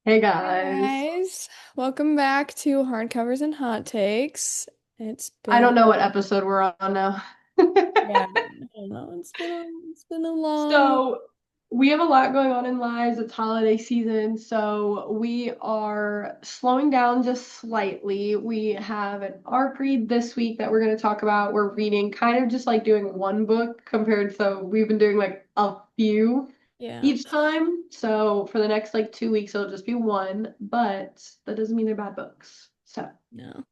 Hey Hey guys. guys, welcome back to Hardcovers and Hot Takes. It's I been don't know what episode we're on now. yeah, I don't know. It's been a long So we have a lot going on in lives. It's holiday season, so we are slowing down just slightly. We have an arc read this week that we're going to talk about. We're reading kind of just like doing one book compared to we've been doing like a few yeah, each time. So for the next like 2 weeks, it'll just be one, but that doesn't mean they're bad books. So. no.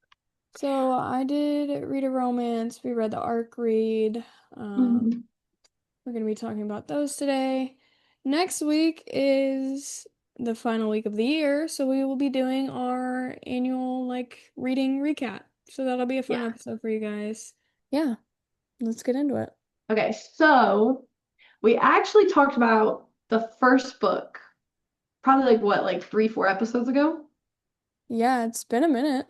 So I did read a romance. We read the arc read. Um, Mhm. we're gonna be talking about those today. Next week is the final week of the year, so we will be doing our annual like reading recap. So that'll be a fun Yeah. episode for you guys. Yeah, let's get into it. Okay, so we actually talked about the first book, probably like what, like 3, 4 episodes ago. Yeah, it's been a minute.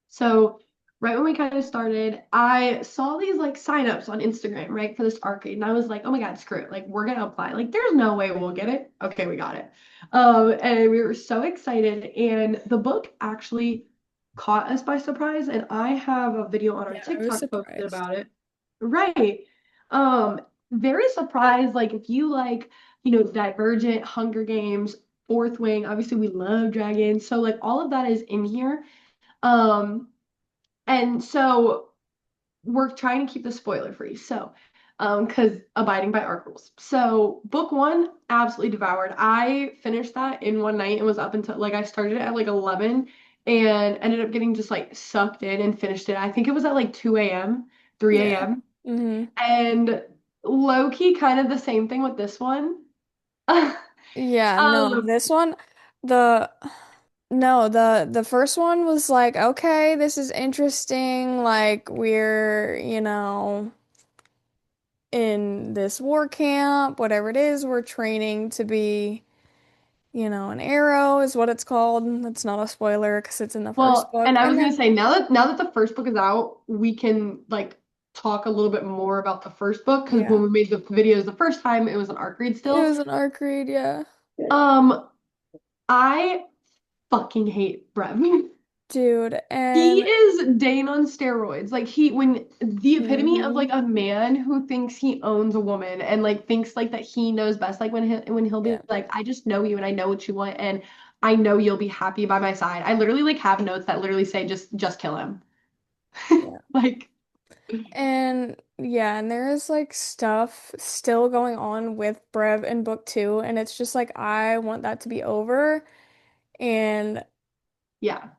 So right when we kind of started, I saw these like signups on Instagram, right, for this arcade, and I was like, oh my God, screw it. Like we're gonna apply. Like there's no way we'll get it. Okay, we got it. And we were so excited, and the book actually caught us by surprise, and I have a video on our Yeah, I was TikTok posted surprised. about it. Right. Um, Very surprised, like if you like, Divergent, Hunger Games, Fourth Wing, obviously we love dragons, so like all of that is in here. Um, and so we're trying to keep the spoiler free. So, because abiding by our rules. So, book one, absolutely devoured. I finished that in one night and was up until like I started it at like 11 and ended up getting just like sucked in and finished it. I think it was at like 2 a.m., 3 Yeah. a.m. hmm And low key, kind of the same thing with this one. Yeah, no, Um, this one, the no, the first one was like, okay, this is interesting. Like we're, in this war camp, whatever it is, we're training to be, an arrow is what it's called. That's not a spoiler because it's in the first Well, book. and I And was gonna then say now that the first book is out, we can like talk a little bit more about the first book because when yeah, we made the videos the first time, it was an arc read it still. was an arc read, yeah. Um, I fucking hate Brev. Dude, He and is Dane on steroids. Like when the epitome of mhm. like a man who thinks he owns a woman and like thinks like that he knows best. Like when he'll be Yeah. like, I just know you and I know what you want and I know you'll be happy by my side. I literally like have notes that literally say just kill him. Yeah. Like And yeah, and there is like stuff still going on with Brev in book two, and it's just like I want that to be over. And yeah.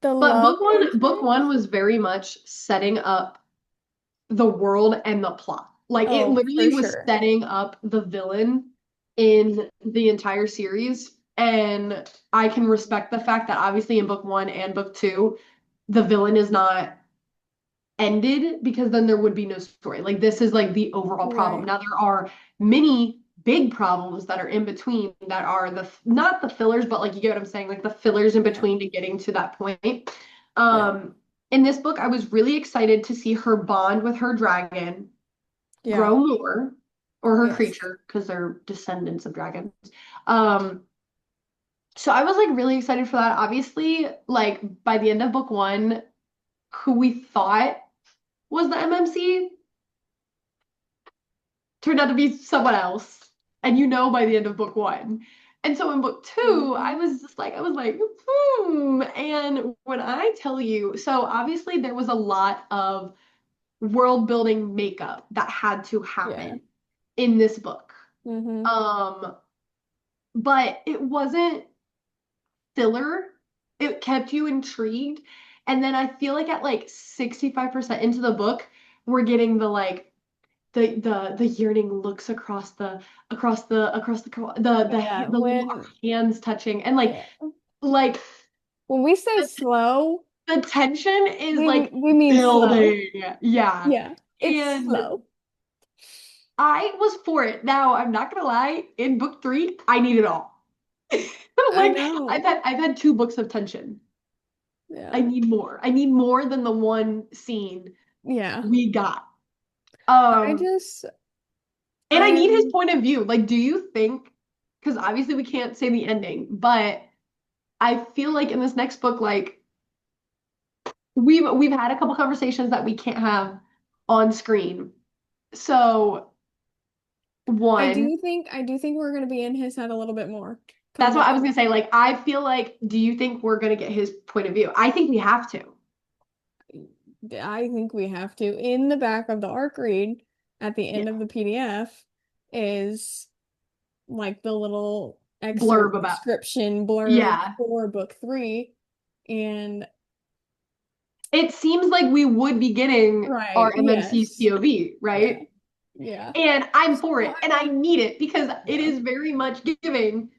the But love book one interest, was very much setting up the world and the plot. Like it oh, literally for was sure. setting up the villain in the entire series. And I can respect the fact that obviously in book one and book two, the villain is not ended because then there would be no story. Like this is like the overall problem. Right. Now there are many big problems that are in between that are the not the fillers, but like you get what I'm saying, like the fillers in Yeah. between to getting to that point. Yeah. Um, in this book, I was really excited to see her bond with her dragon Yeah. grow more, or her Yes. creature, because they're descendants of dragons. Um, so I was like really excited for that. Obviously, like by the end of book one, who we thought was the MMC turned out to be someone else. And you know by the end of book one. And so in book two, hmm I was like, And when I tell you, so obviously there was a lot of world building makeup that had to Yeah. happen in this book. hmm Um, but it wasn't filler. It kept you intrigued. And then I feel like at like 65% into the book, we're getting the like the yearning looks Yeah. the little hands touching and Yeah. like When we say the, slow, the tension is like we mean slow. building. Yeah. Yeah. It's And slow. I was for it. Now, I'm not gonna lie, in book three, I need it all. I Like know. I've had 2 books of tension. I Yeah. need more. I need more than the one scene Yeah. we got. I Um, just and I need his I'm point of view. Like, do you think? because obviously we can't say the ending, but I feel like in this next book, like we've had a couple conversations that we can't have on screen. So one, I do think we're gonna be in his head a little bit more come that's what book I was gonna say. Like, I feel like, do you think we're gonna get his point of view? I think we have to. I think we have to. In the back of the ARC read at the Yeah. end of the PDF is like the little Blurb excerpt about, description blurb yeah. for book three. And It seems like we would be getting our right, MMC's yes. POV, Yeah. right? Yeah. And I'm So for it, and I need it because it yeah. is very much giving.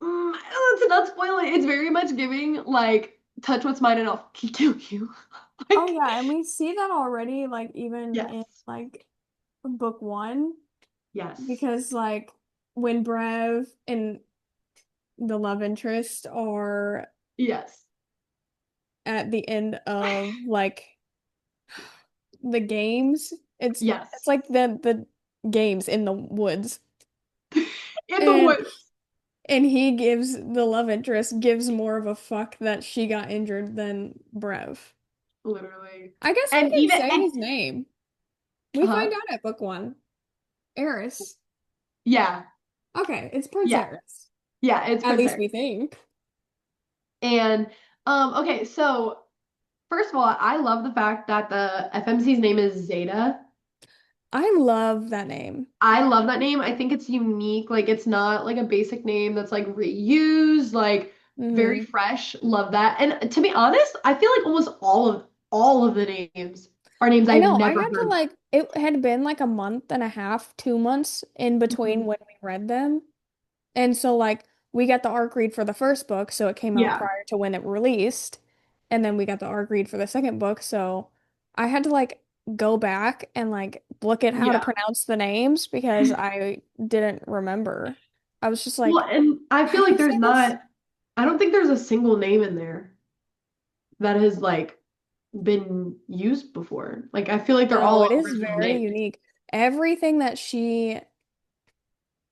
Let's not spoil it. It's very much giving like touch what's mine and I'll kill you. Oh Like, yeah, and we see that already, like even in yes, like book one, yes, because like when Brev and the love interest are yes, at the end of like the games, it's yes. like the games in the woods. In the And woods, he gives the love interest gives more of a fuck that she got injured than Brev. literally. I guess we And can even say and his name. We huh? find out at book one. Eris. Yeah, Okay, it's Prince yeah, Eris. yeah. It's At Prince least Eric. we think. And okay, so first of all, I love the fact that the FMC's name is Zeta. I love that name. I love that name. I think it's unique. Like it's not like a basic name that's like reused, like very Hmm. fresh. Love that. And to be honest, I feel like almost all of the names are names I I've know. I never had to heard. like it had been like a month and a half, 2 months in between Mhm. when we read them. And so like we got the arc read for the first book, so it came out Yeah. prior to when it released. And then we got the arc read for the second book, so I had to like go back and like look at how to Yeah. pronounce the names because I didn't remember. I was just Well, like, and I how feel do like you say this? I don't think there's a single name in there that has like been used before. Like I feel like they're No, all it is original very names. unique. Everything that she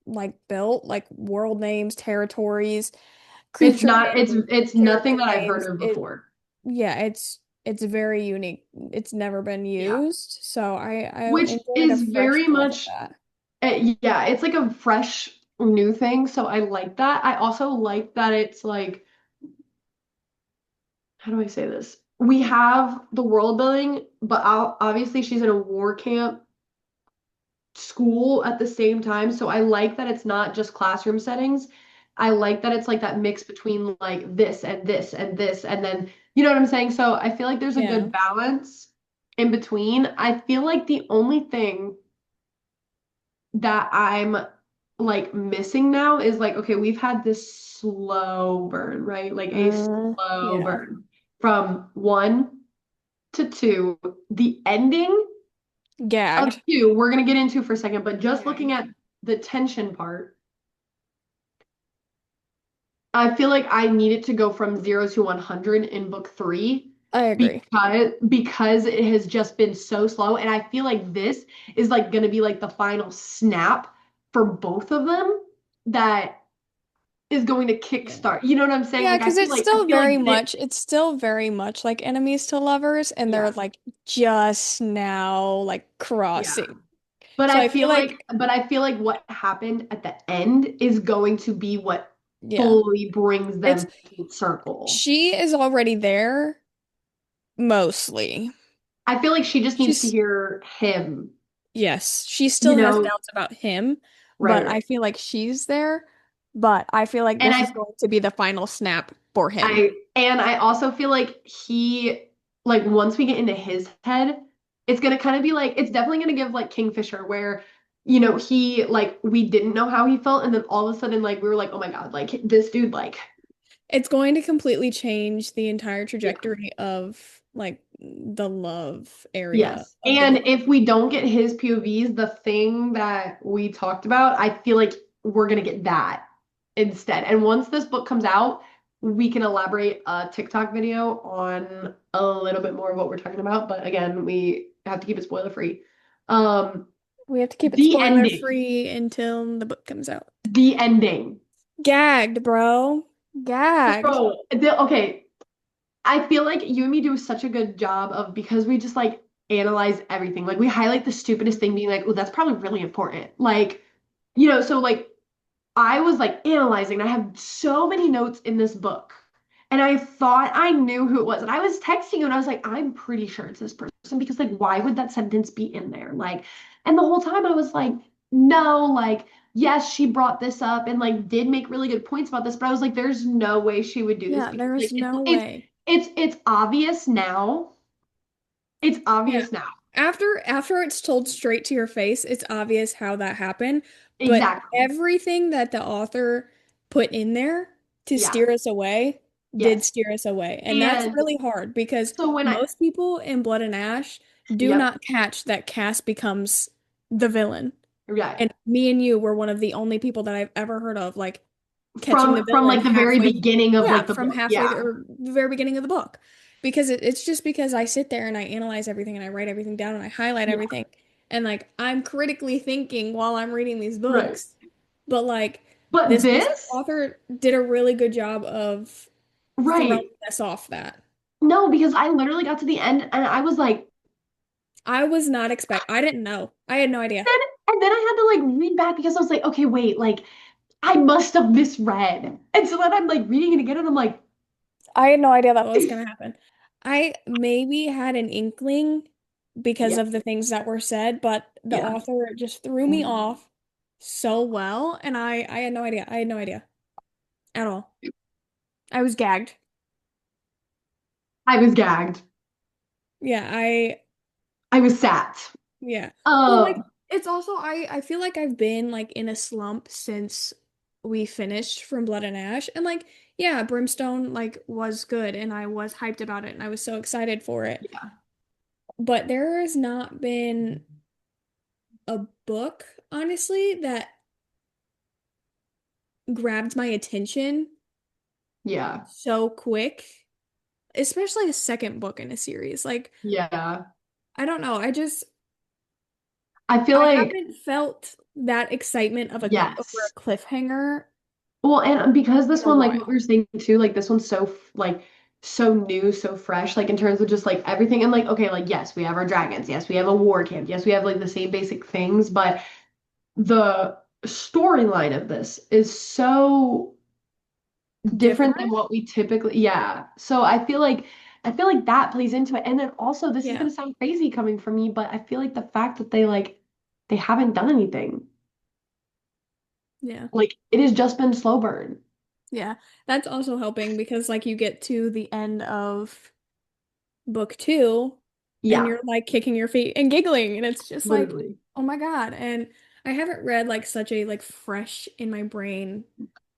like built, like world names, territories, It's creature not names, it's nothing character that I've heard names, of before. yeah, it's very unique. It's never been Yeah. used, so I Which enjoyed a is fresh very breath of much that. yeah, it's like a fresh new thing, so I like that. I also like that it's like, how do I say this? We have the world building, but obviously she's in a war camp school at the same time, so I like that it's not just classroom settings. I like that it's like that mix between like this and this and this and then you know what I'm saying? So I feel like there's a Yeah. good balance in between. I feel like the only thing that I'm like missing now is like, okay, we've had this slow burn, right? Like a slow Yeah. burn from one to two. The ending of Gagged. two, we're gonna get into for a second, but just looking Gagged. at the tension part, I feel like I needed to go from 0 to 100 in book three I agree. because it has just been so slow. And I feel like this is like gonna be like the final snap for both of them that is going to Yeah. kickstart. You know what I'm saying? Yeah, Like because I feel like this, it's still very much like enemies to lovers, and they're yeah, like just now like yeah. crossing. So I feel like, But I feel like what happened at the end is going to be what yeah, fully brings it's them full circle. she is already there mostly. I feel like she just needs to She's hear him, Yes, she you still has know, doubts about him, right, but I right. feel like she's there. But I feel like And this is going to be the final snap for him. I also feel like like once we get into his head, it's gonna kind of be like it's definitely gonna give like Kingfisher where he like we didn't know how he felt and then all of a sudden like we were like oh my God like this dude like It's going to completely change the entire yeah. trajectory of like the love area Yes. of the And book. if we don't get his POVs, the thing that we talked about, I feel like we're gonna get that instead. And once this book comes out, we can elaborate a TikTok video on a little bit more of what we're talking about. But again, we have to keep it spoiler free. Um, We have to keep it The spoiler ending. free until the book comes out. The ending. Gagged, bro. Gagged. Bro, okay. I feel like you and me do such a good job of because we just like analyze everything. Like we highlight the stupidest thing being like, oh, that's probably really important. Like, so like I was like analyzing. I have so many notes in this book. And I thought I knew who it was. And I was texting you and I was like, I'm pretty sure it's this person because like why would that sentence be in there? Like, and the whole time I was like, no, like, yes, she brought this up and like did make really good points about this, but I was like, there's no way she would do this Yeah, because there like is no way. it's obvious now. It's Yeah. obvious now. After it's told straight to your face, it's obvious how that happened. But Exactly. everything that the author put in there to Yeah. steer us away did Yes. steer us away. And that's And really hard because so when I most people in Blood and Ash do yep. not catch that Cass becomes the villain. Yeah. And me and you were one of the only people that I've ever heard of, like catching the From villain like the very halfway, beginning of yeah, like the from book. halfway Yeah. or the very beginning of the book. Because it's just because I sit there and I analyze everything and I write everything down and I highlight Yeah. everything. And like I'm critically thinking while I'm reading these Right. books. But like But this this, author did a really good job of throwing right. us off that. No, because I literally got to the end and I was like, I was not I didn't know. I had no idea. then, and then I had to like read back because I was like, okay, wait, like I must have misread. And so then I'm like reading it again and I'm like, I had no idea that was going to happen. I maybe had an inkling because yeah, of the things that were said, but the yeah. author just threw me off so well, and I had no idea. I had no idea at all. I was gagged. I was gagged. Yeah, I was sat. yeah. Well, like Um, it's also I feel like I've been like in a slump since we finished from Blood and Ash, and like yeah, Brimstone like was good, and I was hyped about it, and I was so excited for it. yeah, But there has not been a book, honestly, that grabbed my attention yeah, so quick, especially a second book in a series. Like, yeah. I don't know. I feel I like haven't felt that excitement of over yes. a cliffhanger Well, and because in this a one, like what we were while. saying too, like this one's so like so new, so fresh, like in terms of just like everything. And like, okay, like yes, we have our dragons, yes, we have a war camp, yes, we have like the same basic things, but the storyline of this is so different than Different? what we typically, yeah. So I feel like that plays into it. And then also this is Yeah. gonna sound crazy coming from me, but I feel like the fact that they haven't done anything. Yeah. Like it has just been slow burn. Yeah. That's also helping because like you get to the end of book two and Yeah, you're like kicking your feet and giggling and it's just like literally. oh my God. And I haven't read like such a like fresh in my brain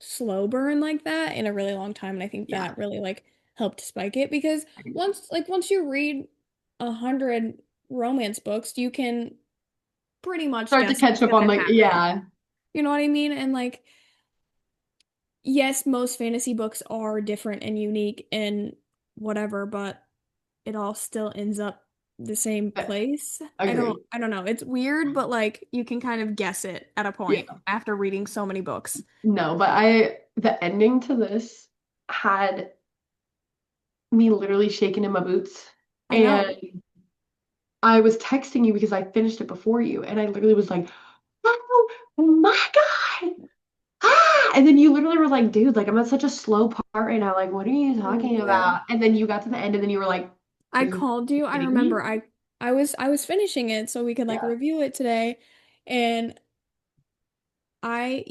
slow burn like that in a really long time and I think Yeah. that really like helped spike it because once you read 100 romance books you can pretty much Start to guess catch what's up on gonna like happen, yeah, you know what I mean? And like yes, most fantasy books are different and unique and whatever, but it all still ends up the same I place. agree. I don't know. It's weird, but like you can kind of guess it at a Yeah. point after reading so many books. No, but the ending to this had me literally shaking in my boots. I know. And I was texting you because I finished it before you, and I literally was like, "Oh my God!" Ah! And then you literally were like, "Dude, like I'm at such a slow part right now. Like, what are you Mm, talking yeah. about?" And then you got to the end, and then you were like, "Are I you called you. I kidding remember me?" I was finishing it so we could like Yeah. review it today and I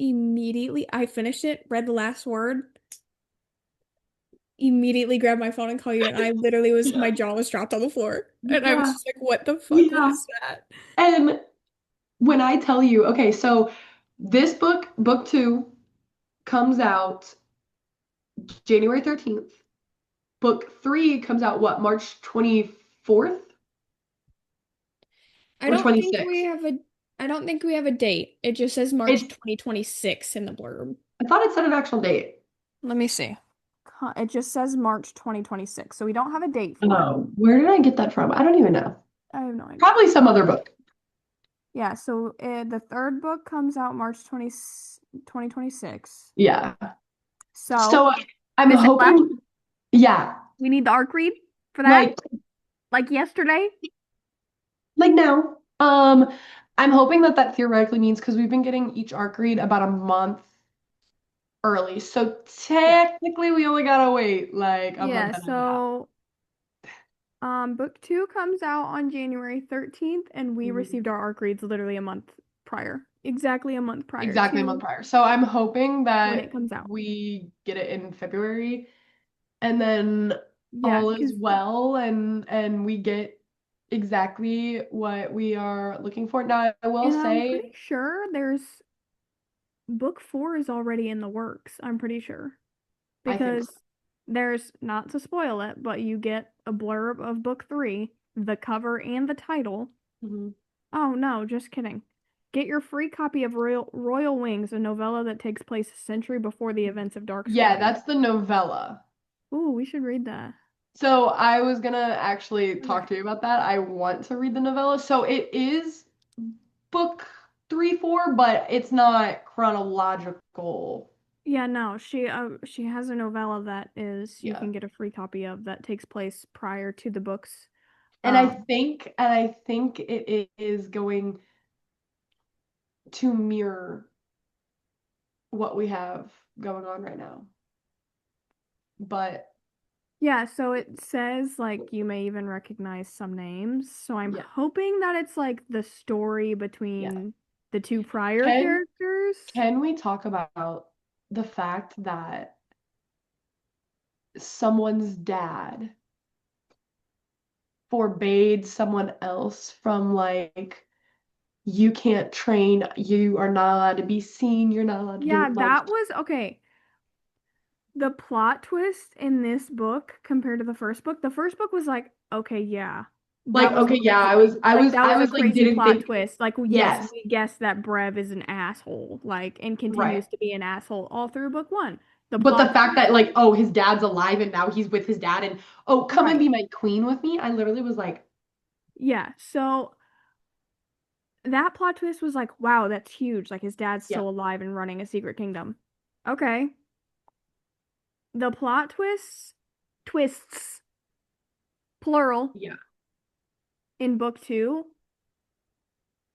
finished it, read the last word, immediately grabbed my phone and called you and I literally was Yeah. my jaw was dropped on the floor and I was Yeah. just like what the fuck Yeah. was that? And when I tell you, okay, so this book, book two, comes out January 13th. Book three comes out what, March 24th I or don't think we 26th? have a I don't think we have a date. It just says March It 2026 in the blurb. I thought it said an actual date. Let me see. It just says March 2026, so we don't have a date for it. Oh, where did I get that from? I don't even know. I have no idea. Probably some other book. Yeah, so the third book comes out March 20, 2026. Yeah. So, So I'm Miss Ella, hoping, yeah, we need the arc read for that, like like yesterday. now. I'm hoping that that theoretically means because we've been getting each arc read about a month early. So Yeah. technically we only gotta wait like a Yeah, month and a half. so book two comes out on January 13th, and we Mhm. received our arc reads literally a month prior. Exactly a month prior Exactly a month to prior. So I'm hoping when it that comes out. we get it in February and then Yeah, all is because well and we get exactly what we are looking for. Now I will and I'm pretty say sure there's book four is already in the works. I'm pretty sure. I think so. Because there's, not to spoil it, but you get a blurb of book three, the cover and the title. Mhm. Oh no, just kidding. Get your free copy of Royal Wings, a novella that takes place a century before the events of Dark Yeah, Story. that's the novella. Ooh, we should read that. So I was gonna actually talk Okay. to you about that. I want to read the novella. So it is book three, four, but it's not chronological. Yeah, no, she has a novella that is you Yeah. can get a free copy of that takes place prior to the books. Um, And I think it is going to mirror what we have going on right now. But Yeah, so it says like you may even recognize some names. So I'm yeah, hoping that it's like the story yeah. between the two prior Can characters. can we talk about the fact that someone's dad forbade someone else from like you can't train, you are not allowed to be seen, you're not allowed to Yeah, do that was okay. The plot twist in this book compared to the first book was like, okay, yeah, like that was a okay, yeah, crazy, like that I was a was like crazy didn't plot think twist. Like, yes, yes, we guess that Brev is an asshole, like, and right. continues to be an asshole all through book one. The But the plot fact twist, that like, oh, his dad's alive and now he's with his dad and oh, come and right? be my queen with me. I literally was like, Yeah, so that plot twist was like, wow, that's huge. Like his dad's yeah, still alive and running a secret kingdom. Okay. The plot twists, plural, yeah, in book two,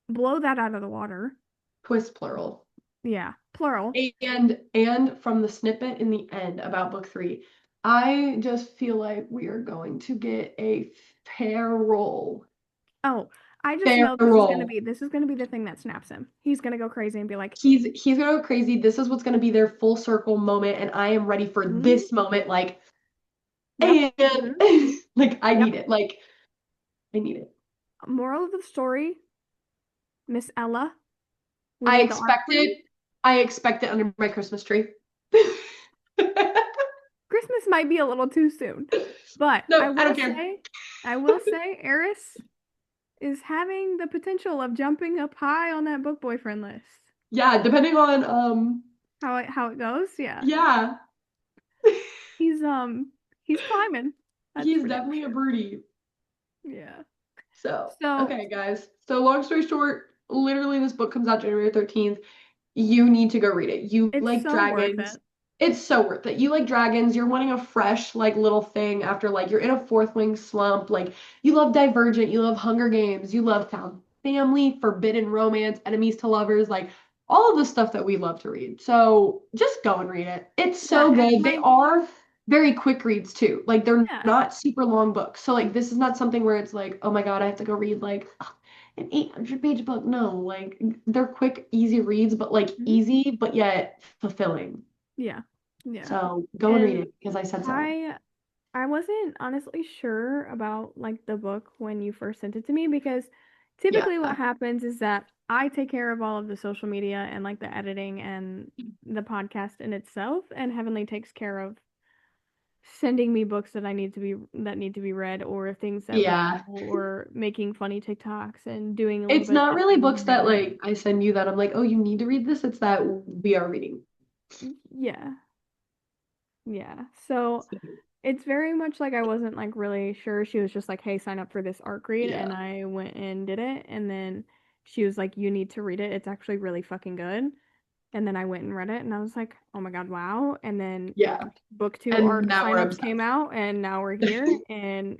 blow that out of the water. twist plural. Yeah, plural. And from the snippet in the end about book three, I just feel like we are going to get a feral, Oh, I just know feral. this is gonna be the thing that snaps him. He's gonna go crazy and be like, He's gonna go crazy. This is what's gonna be their full circle moment, and I am ready for mm, this moment. Like, yep, and hmm, like I yep. need it. Like I need it. Moral of the story, Miss Ella, we I need the arc expect read. it. I expect it under my Christmas tree. Christmas might be a little too soon, but No, I don't care. I will say, Eris is having the potential of jumping up high on that book boyfriend list. Yeah, depending on How it goes, yeah. yeah. He's he's climbing. That's He's for damn definitely a sure. birdie. Yeah. So, So okay, guys. So, long story short, literally, this book comes out January 13th. You need to go read it. You it's like so worth dragons. it. It's so worth it. You like dragons. You're wanting a fresh, like, little thing after, like, you're in a fourth wing slump. Like, you love Divergent. You love Hunger Games. You love Found Family, Forbidden Romance, Enemies to Lovers. Like, all of the stuff that we love to read. So, just go and read it. It's Yeah, so and good. They my are very quick reads too. Like they're yeah. not super long books. So like this is not something where it's like, oh my God, I have to go read like an 800-page book. No, like they're quick, easy reads, but like Mhm. easy, but yet fulfilling. Yeah. Yeah. So go and read And it because I said so. I I wasn't honestly sure about like the book when you first sent it to me because Yeah. typically what happens is that I take care of all of the social media and like the editing and the podcast in itself, and Heavenly takes care of sending me books that need to be read or things that we Yeah. know or making funny TikToks and doing a little It's bit of not really editing books here and that there. like I send you that I'm like, oh, you need to read this. It's that we are reading. Yeah. Yeah. So it's very much like I wasn't like really sure. She was just like, "Hey, sign up for this art read," and Yeah. I went and did it. And then she was like, you need to read it. It's actually really fucking good. And then I went and read it and I was like, oh my God, wow. And then Yeah. book two And ARC now we're signups came obsessed. out and now we're here. And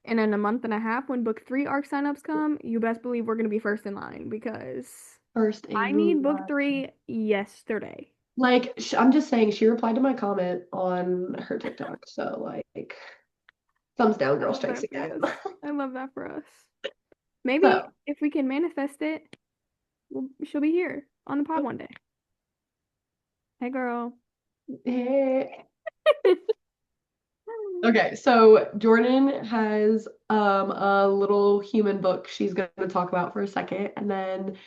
in a month and a half, when book three ARC signups come, you best believe we're gonna be first in line because First I in need book line. three yesterday. Like, I'm just saying, she replied to my comment on her TikTok. So, like, thumbs down, I girl love strikes that for again. us. I love that for us. Maybe So, if we can manifest it, she'll be here on the pod one day. Hey, girl. hey. Okay, so Jordan has a little human book she's gonna talk about for a second, and then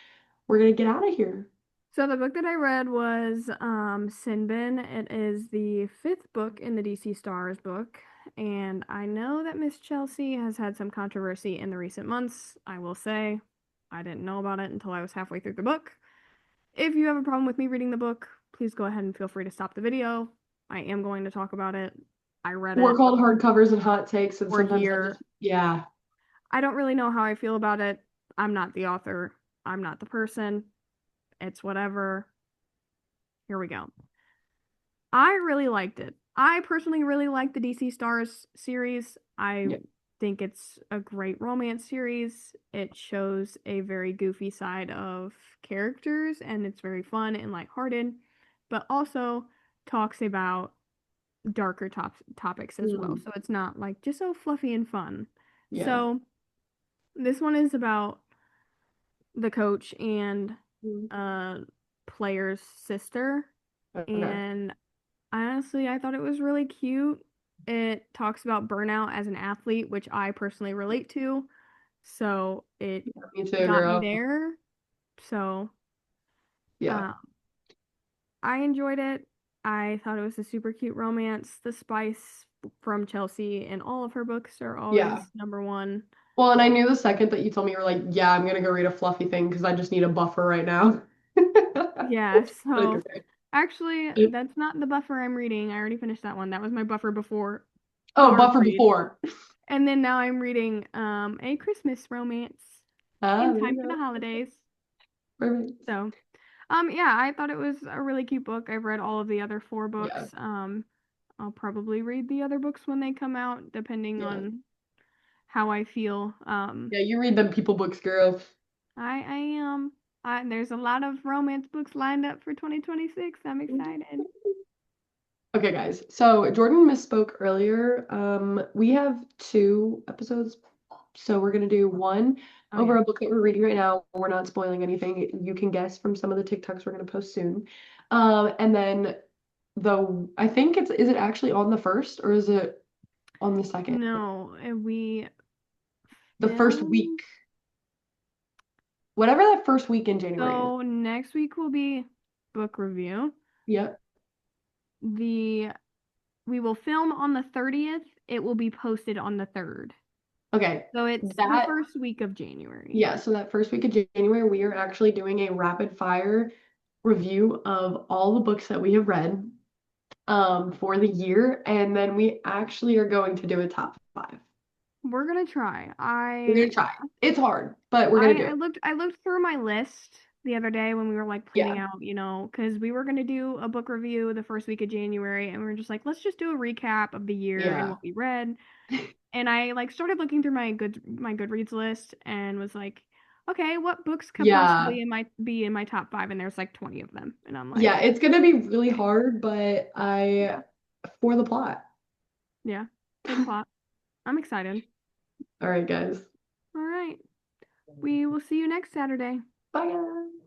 we're gonna get out of here. So the book that I read was Sinbin. It is the fifth book in the DC Stars book, and I know that Miss Chelsea has had some controversy in the recent months. I will say, I didn't know about it until I was halfway through the book. If you have a problem with me reading the book, please go ahead and feel free to stop the video. I am going to talk about it. I read We're it. called hardcovers and hot takes, and We're sometimes I here. just, yeah, I don't really know how I feel about it. I'm not the author. I'm not the person. It's whatever. Here we go. I really liked it. I personally really like the DC Stars series. I yeah, think it's a great romance series. It shows a very goofy side of characters and it's very fun and lighthearted, but also talks about darker topics as well. mm, So it's not like just so fluffy and fun. yeah. So this one is about the coach and Mm, a player's sister. okay, And honestly, I thought it was really cute. It talks about burnout as an athlete, which I personally relate to. So it me too, got me girl. there. So Yeah, uh, I enjoyed it. I thought it was a super cute romance. The spice from Chelsea in all of her books are yeah. always number one. Well, and I knew the second that you told me, you were like, yeah, I'm gonna go read a fluffy thing because I just need a buffer right now. Yeah, Like, so okay. actually, that's not the buffer I'm reading. I already finished that one. That was my buffer before the Oh, ARC buffer read. before. And then now I'm reading a Christmas romance Ah, in there time you for the go. holidays. Perfect. So, yeah, I thought it was a really cute book. I've read all of the other four Yeah, books. I'll probably read the other books when they come out, depending yeah. on how I feel. Yeah, you read them people books, girl. I am. There's a lot of romance books lined up for 2026. I'm excited. Okay, guys. So Jordan misspoke earlier. We have two episodes, so we're gonna do one Oh over yeah. a book that we're reading right now. We're not spoiling anything. You can guess from some of the TikToks we're gonna post soon. And then I think is it actually on the first or is it on the second? No, we The first film. week. Whatever that first week in January is. So next week will be book review. Yep. The We will film on the 30th. It will be posted on the 3rd. Okay. So it's the That first week of January. Yeah, so that first week of January, we are actually doing a rapid fire review of all the books that we have read for the year, and then we actually are going to do a top five. We're gonna try. We're gonna try. It's hard, but we're gonna do it. I looked through my list the other day when we were like planning Yeah, out, because we were gonna do a book review the first week of January and we were just like, let's just do a recap of the year and yeah, what we read. And I like started looking through my Goodreads list and was like, okay, what books could yeah, possibly be in my top five? And there's like 20 of them. And I'm yeah. like, It's gonna be really okay, hard, but yeah, for the plot. yeah, for the plot. I'm excited. All right, guys. All right. We will see you next Saturday. Bye, guys.